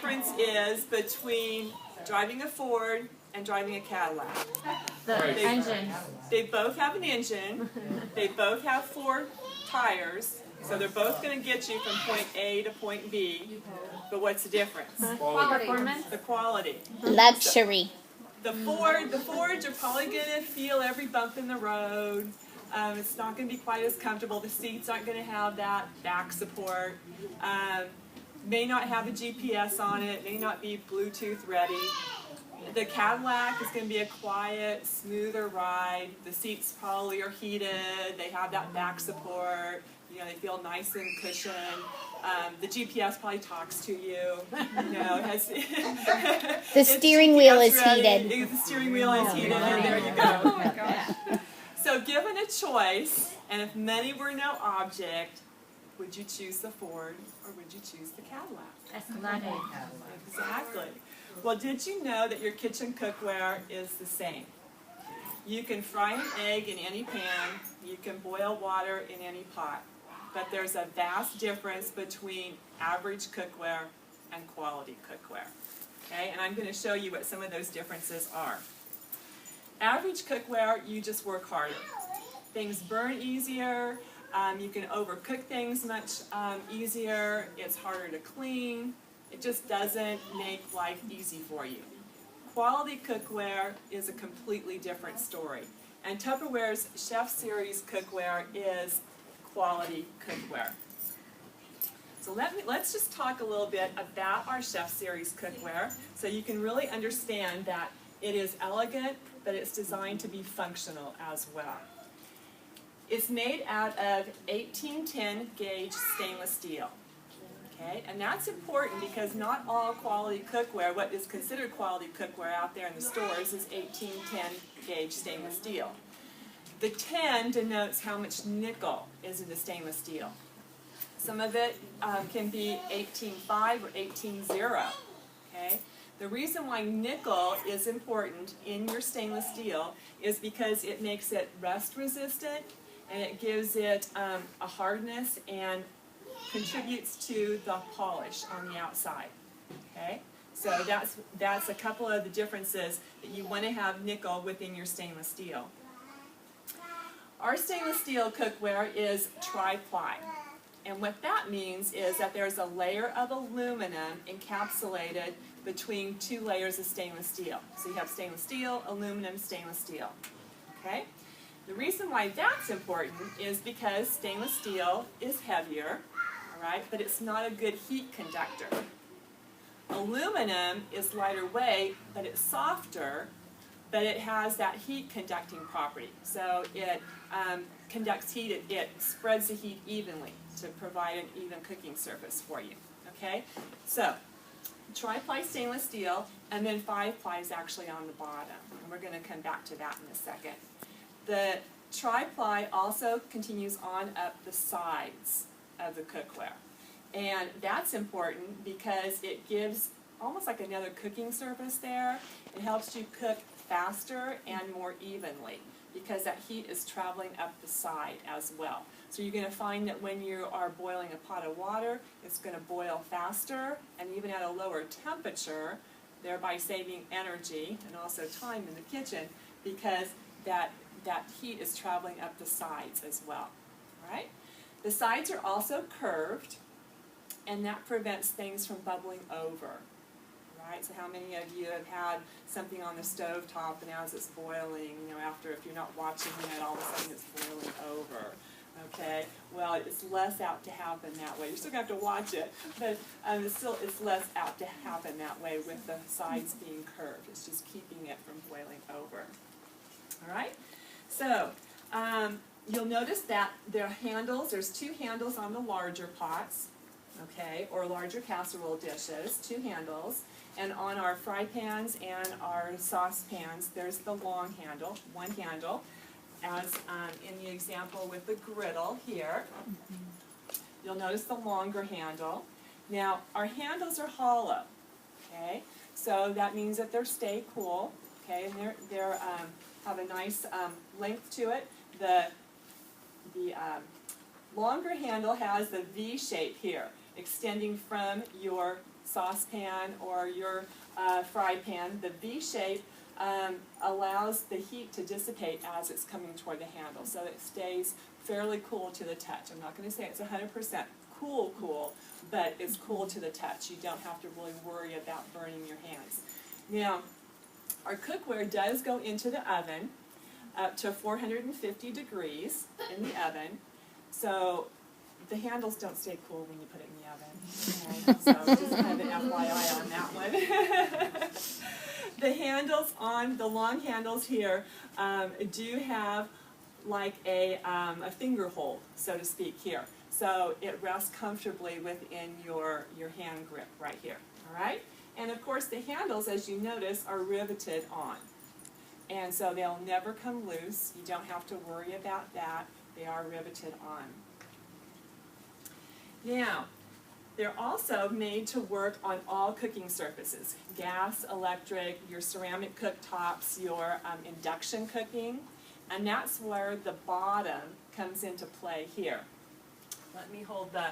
difference is between driving a Ford and driving a Cadillac? The engine. They both have an engine. They both have 4 tires. So they're both going to get you from point A to point B. But what's the difference? Quality. The quality. Luxury. The Fords are probably going to feel every bump in the road. It's not going to be quite as comfortable. The seats aren't going to have that back support. May not have a GPS on it. May not be Bluetooth ready. The Cadillac is going to be a quiet, smoother ride. The seats probably are heated. They have that back support. You know, they feel nice and cushioned. The GPS probably talks to you. You know, it has, The steering wheel is ready. heated. The steering wheel is heated, and there you go. Oh my gosh. So given a choice, and if money were no object, would you choose the Ford or would you choose the Cadillac? Aesthetic. Exactly. Well, did you know that your kitchen cookware is the same? You can fry an egg in any pan. You can boil water in any pot. But there's a vast difference between average cookware and quality cookware. Okay, and I'm going to show you what some of those differences are. Average cookware, you just work harder. Things burn easier. You can overcook things much easier. It's harder to clean. It just doesn't make life easy for you. Quality cookware is a completely different story. And Tupperware's Chef Series Cookware is quality cookware. So let's just talk a little bit about our Chef Series Cookware so you can really understand that it is elegant, but it's designed to be functional as well. It's made out of 1810 gauge stainless steel. Okay, and that's important because not all quality cookware, what is considered quality cookware out there in the stores, is 1810 gauge stainless steel. The 10 denotes how much nickel is in the stainless steel. Some of it can be 18.5 or 18.0. Okay? The reason why nickel is important in your stainless steel is because it makes it rust resistant and it gives it a hardness and contributes to the polish on the outside. Okay? So that's a couple of the differences that you want to have nickel within your stainless steel. Our stainless steel cookware is tri-ply. And what that means is that there's a layer of aluminum encapsulated between 2 layers of stainless steel. So you have stainless steel, aluminum, stainless steel. Okay? The reason why that's important is because stainless steel is heavier, all right, but it's not a good heat conductor. Aluminum is lighter weight, but it's softer, but it has that heat conducting property. So it conducts heat, it spreads the heat evenly to provide an even cooking surface for you. Okay? So, tri-ply stainless steel, and then 5-ply is actually on the bottom. And we're going to come back to that in a second. The tri-ply also continues on up the sides of the cookware. And that's important because it gives almost like another cooking surface there. It helps you cook faster and more evenly because that heat is traveling up the side as well. So you're going to find that when you are boiling a pot of water, it's going to boil faster and even at a lower temperature, thereby saving energy and also time in the kitchen because that heat is traveling up the sides as well. All right? The sides are also curved, and that prevents things from bubbling over. Right? So how many of you have had something on the stove top and as it's boiling, you know, after if you're not watching it, all of a sudden it's boiling over. Okay? Well, it's less apt to happen that way. You're still going to have to watch it, but it's less apt to happen that way with the sides being curved. It's just keeping it from boiling over. All right? So, you'll notice that there are handles. There's 2 handles on the larger pots, okay, or larger casserole dishes, 2 handles. And on our fry pans and our sauce pans, there's the long handle, 1 handle, as in the example with the griddle here. You'll notice the longer handle. Now, our handles are hollow, okay, so that means that they're stay cool, okay, and they're have a nice length to it. The longer handle has the V shape here, extending from your saucepan or your fry pan, the V shape allows the heat to dissipate as it's coming toward the handle, so it stays fairly cool to the touch. I'm not going to say it's 100% cool, but it's cool to the touch. You don't have to really worry about burning your hands. Now, our cookware does go into the oven up to 450 degrees in the oven, so the handles don't stay cool when you put it in the oven. Okay? So just kind of an FYI on that one. The handles on, the long handles here do have like a finger hold, so to speak, here. So it rests comfortably within your hand grip right here, all right? And of course the handles, as you notice, are riveted on. And so they'll never come loose. You don't have to worry about that. They are riveted on. Now, they're also made to work on all cooking surfaces. Gas, electric, your ceramic cooktops, your induction cooking. And that's where the bottom comes into play here. Let me hold the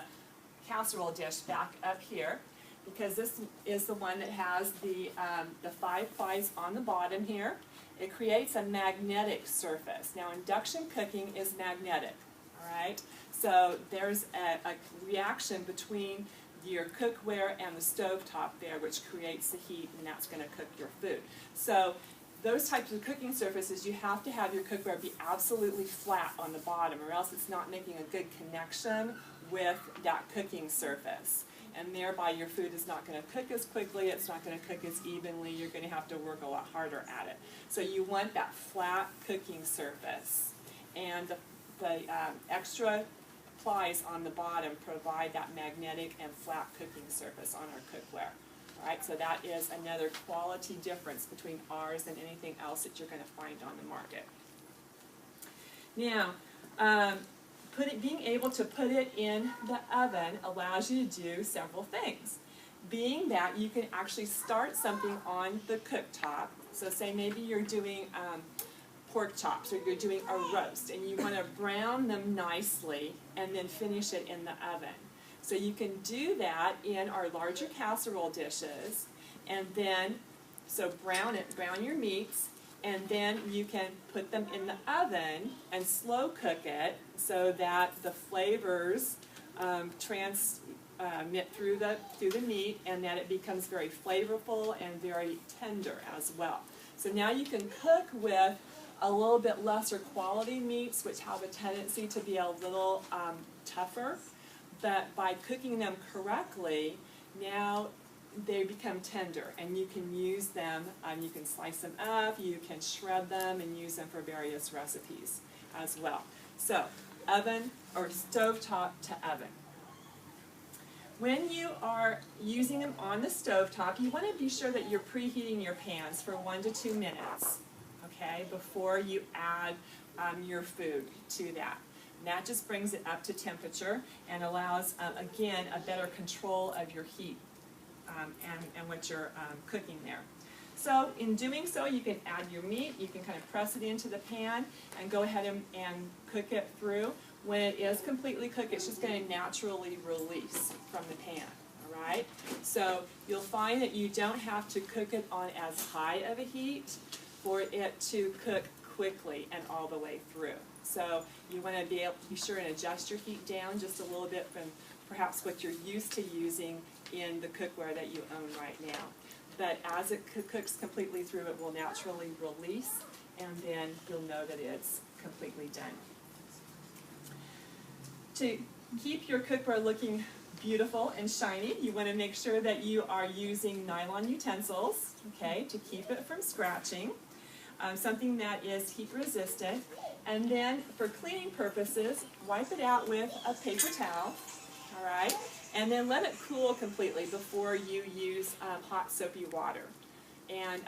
casserole dish back up here, because this is the one that has the 5 plies on the bottom here. It creates a magnetic surface. Now, induction cooking is magnetic, all right? So there's a reaction between your cookware and the stovetop there, which creates the heat, and that's going to cook your food. So those types of cooking surfaces, you have to have your cookware be absolutely flat on the bottom, or else it's not making a good connection with that cooking surface. And thereby your food is not going to cook as quickly, it's not going to cook as evenly, you're going to have to work a lot harder at it. So you want that flat cooking surface. And the extra plies on the bottom provide that magnetic and flat cooking surface on our cookware. All right, so that is another quality difference between ours and anything else that you're going to find on the market. Now, being able to put it in the oven allows you to do several things. Being that you can actually start something on the cooktop, so say maybe you're doing pork chops or you're doing a roast and you want to brown them nicely and then finish it in the oven. So you can do that in our larger casserole dishes, and then, so brown your meats, and then you can put them in the oven and slow cook it so that the flavors transmit through the meat, and that it becomes very flavorful and very tender as well. So now you can cook with a little bit lesser quality meats, which have a tendency to be a little tougher. But by cooking them correctly, now they become tender, and you can use them, you can slice them up, you can shred them, and use them for various recipes as well. So, oven or stovetop to oven. When you are using them on the stovetop, you want to be sure that you're preheating your pans for 1 to 2 minutes, okay, before you add your food to that. And that just brings it up to temperature and allows, again, a better control of your heat and what you're cooking there. So in doing so, you can add your meat, you can kind of press it into the pan and go ahead and cook it through. When it is completely cooked, it's just going to naturally release from the pan, all right? So you'll find that you don't have to cook it on as high of a heat for it to cook quickly and all the way through. So you want to be able to be sure and adjust your heat down just a little bit from perhaps what you're used to using in the cookware that you own right now. But as it cooks completely through, it will naturally release, and then you'll know that it's completely done. To keep your cookware looking beautiful and shiny, you want to make sure that you are using nylon utensils, okay, to keep it from scratching. Something that is heat resistant, and then for cleaning purposes, wipe it out with a paper towel, all right, and then let it cool completely before you use hot soapy water. And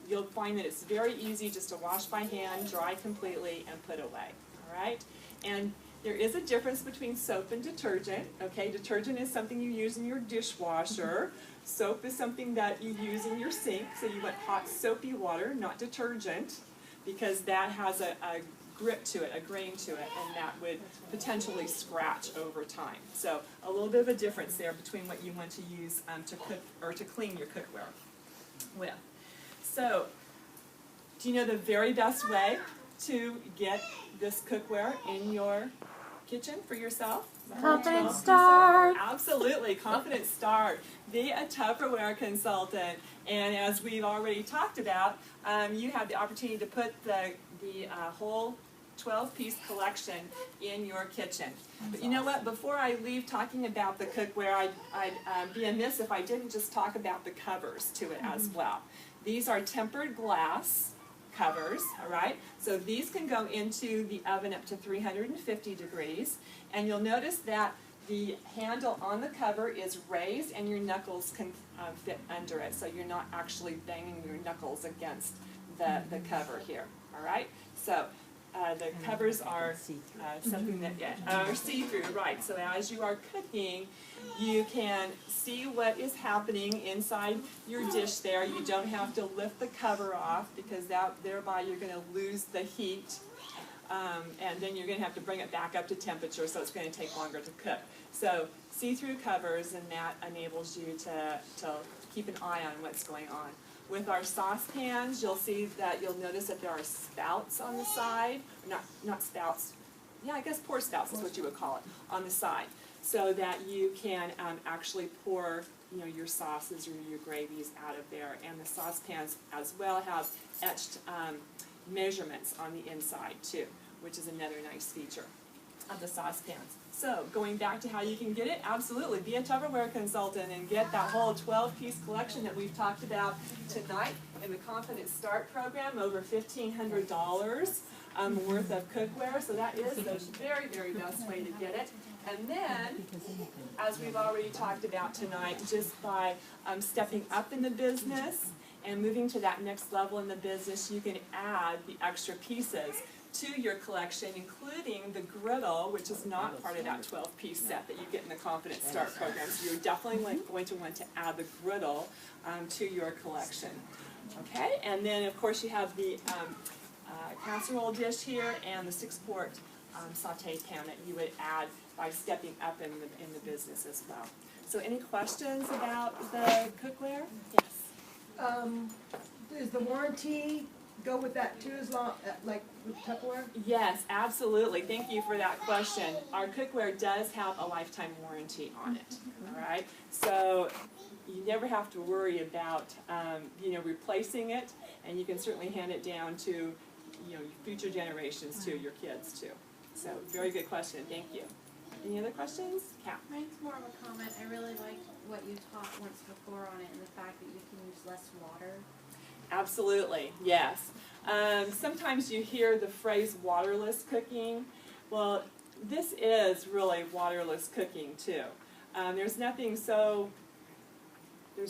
you'll find that it's very easy just to wash by hand, dry completely, and put away, all right? And there is a difference between soap and detergent, okay? Detergent is something you use in your dishwasher. Soap is something that you use in your sink, so you want hot soapy water, not detergent, because that has a grip to it, a grain to it, and that would potentially scratch over time. So a little bit of a difference there between what you want to use to cook or to clean your cookware with. So, do you know the very best way to get this cookware in your kitchen for yourself? Confident start. Absolutely, confident start. Be a Tupperware consultant, and as we've already talked about, you have the opportunity to put the whole 12-piece collection in your kitchen. But you know what? Before I leave talking about the cookware, I'd be amiss if I didn't just talk about the covers to it as well. These are tempered glass covers, all right? So these can go into the oven up to 350 degrees, and you'll notice that the handle on the cover is raised and your knuckles can fit under it, so you're not actually banging your knuckles against the cover here, all right? So the covers are something that are see-through, right? So as you are cooking, you can see what is happening inside your dish there. You don't have to lift the cover off because thereby you're going to lose the heat, and then you're going to have to bring it back up to temperature, so it's going to take longer to cook. So see-through covers, and that enables you to keep an eye on what's going on. With our saucepans, you'll notice that there are spouts on the side, not spouts, yeah, I guess pour spouts is what you would call it, on the side, so that you can actually pour your sauces or your gravies out of there. And the saucepans as well have etched measurements on the inside too, which is another nice feature of the saucepans. So, going back to how you can get it, absolutely, be a Tupperware consultant and get that whole 12-piece collection that we've talked about tonight in the Confident Start program, over $1,500 worth of cookware, so that is the very, very best way to get it. And then, as we've already talked about tonight, just by stepping up in the business and moving to that next level in the business, you can add the extra pieces to your collection, including the griddle, which is not part of that 12-piece set that you get in the Confident Start program. So you're definitely going to want to add the griddle to your collection. Okay, and then of course you have the casserole dish here and the 6-quart saute pan that you would add by stepping up in the business as well. So any questions about the cookware? Yes. Does the warranty go with that too, as long like with Tupperware? Yes, absolutely. Thank you for that question. Our cookware does have a lifetime warranty on it. All right, so you never have to worry about replacing it, and you can certainly hand it down to future generations too, your kids too. So very good question. Thank you. Any other questions? Kat? Mine's more of a comment. I really liked what you taught once before on it, and the fact that you can use less water. Absolutely, yes. Sometimes you hear the phrase waterless cooking. Well, this is really waterless cooking too. There's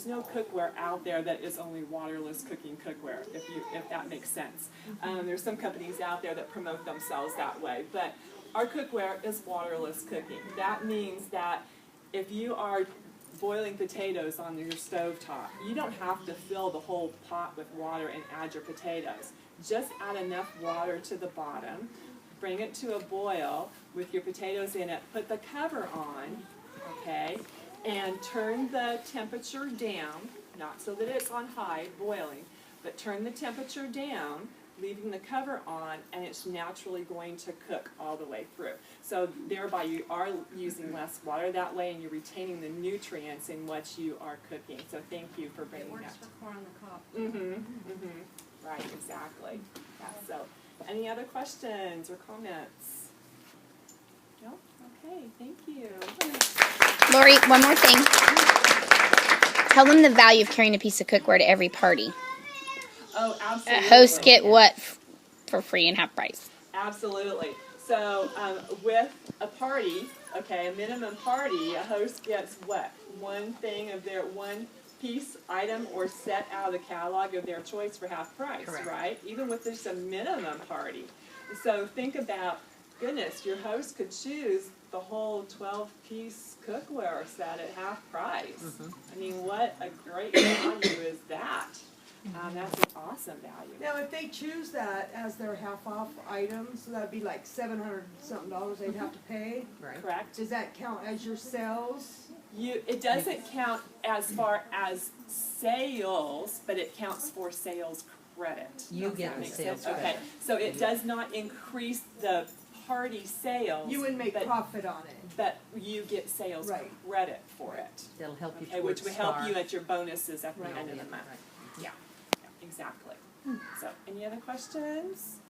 no cookware out there that is only waterless cooking cookware, if that makes sense. There's some companies out there that promote themselves that way, but our cookware is waterless cooking. That means that if you are boiling potatoes on your stovetop, you don't have to fill the whole pot with water and add your potatoes. Just add enough water to the bottom, bring it to a boil with your potatoes in it, put the cover on, okay, and turn the temperature down, not so that it's on high, boiling, but turn the temperature down, leaving the cover on, and it's naturally going to cook all the way through. So thereby you are using less water that way, and you're retaining the nutrients in what you are cooking. So thank you for bringing that. It works for corn on the cob. Right, exactly. Yeah, so any other questions or comments? No? Okay, thank you. Lori, one more thing. Tell them the value of carrying a piece of cookware to every party. Oh, absolutely. Hosts get what for free and half price? Absolutely. So with a party, okay, a minimum party, a host gets what? One piece, item, or set out of the catalog of their choice for half price, correct, right? Even with just a minimum party. So think about, goodness, your host could choose the whole 12-piece cookware set at half price. I mean, what a great value is that? That's an awesome value. Now, if they choose that as their half-off item, so that'd be like $700 something they'd have to pay. Right. Correct? Does that count as your sales? It doesn't count as far as sales, but it counts for sales credit. You Does get that the make sales sense? Okay, credit. so it does not increase the party sales. You would make but, profit on it. but you get sales Right. credit for it. That'll help you Okay, towards which will help Star. you at your bonuses at the Right. end of the month. Right. Yeah, exactly. So, any other questions?